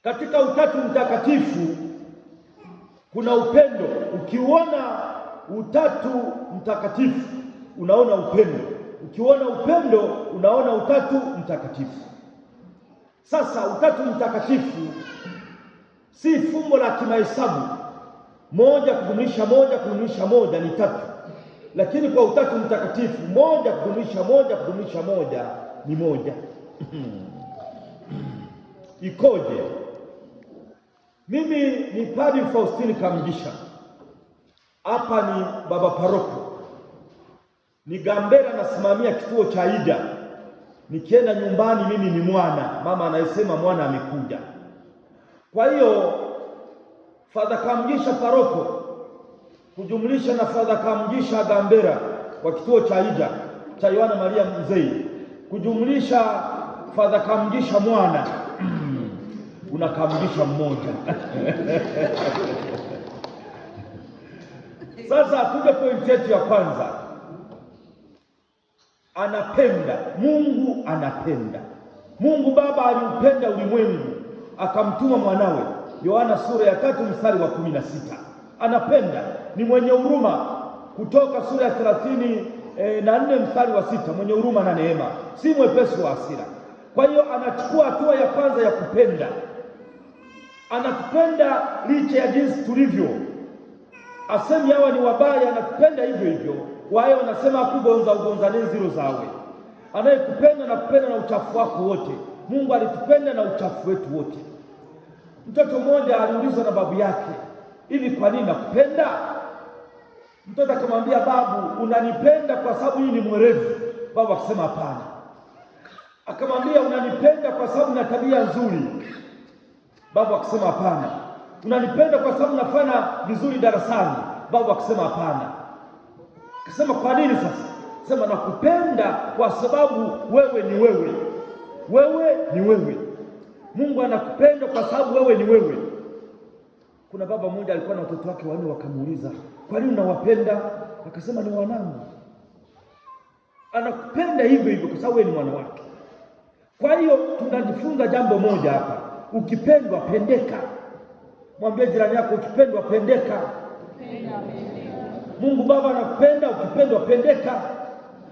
Katika Utatu Mtakatifu kuna upendo. Ukiuona Utatu Mtakatifu unaona upendo, ukiona upendo unaona Utatu Mtakatifu. Sasa Utatu Mtakatifu si fumbo la kimahesabu, 1+1=1 ni 3, lakini kwa Utatu Mtakatifu 1+1=1 ni 1. Ikoje? Mimi ni Padre Faustini Kamugisha, hapa ni baba paroko, ni Gambera, nasimamia kituo cha Ida. Nikienda nyumbani mimi ni mwana, mama anayesema mwana amekuja. Kwa hiyo Father Kamugisha paroko kujumlisha na Father Kamugisha Gambera kwa kituo cha Ida cha Yohana Maria Mzee kujumlisha Father Kamugisha mwana una Kamugisha mmoja. Sasa tuje pointi yetu ya kwanza. Anapenda. Mungu anapenda. Mungu Baba aliupenda ulimwengu akamtuma mwanawe. Yohana sura ya 3 mstari wa 16. Anapenda, ni mwenye huruma. Kutoka sura ya 34 mstari wa 6, mwenye huruma na neema, si mwepesi wa hasira. Kwa hiyo anachukua hatua ya kwanza ya kupenda. Anatupenda licha ya jinsi tulivyo. Asemi hawa ni wabaya, anatupenda hivyo hivyo. Wao wanasema kugonza ugonzane zilo zawe. Anayekupenda na kupenda na uchafu wako wote. Mungu alitupenda na uchafu wetu wote. Mtoto mmoja aliulizwa na babu yake, hivi kwa nini nakupenda? Mtoto akamwambia, babu, unanipenda kwa sababu hii ni mwerevu? Babu akasema hapana. Akamwambia, unanipenda kwa sababu na tabia nzuri? Babu akasema hapana. Unanipenda kwa sababu nafanya vizuri darasani? Babu akasema hapana. Akasema kwa nini sasa? Sema, nakupenda kwa sababu wewe ni wewe. Wewe ni wewe. Mungu anakupenda kwa sababu wewe ni wewe. Kuna baba mmoja alikuwa na watoto wake 4, wakamuuliza, kwa nini unawapenda? Akasema, ni wanangu. Anakupenda hivyo hivyo kwa sababu wewe ni mwana wake. Kwa hiyo tunajifunza jambo moja hapa. Ukipendwa pendeka. Mwambie jirani yako, ukipendwa pendeka. Mungu Baba anakupenda, ukipendwa pendeka.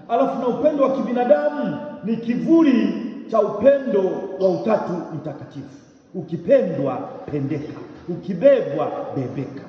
Alafu na upendo wa kibinadamu ni kivuli cha upendo wa Utatu Mtakatifu. Ukipendwa pendeka, ukibebwa bebeka.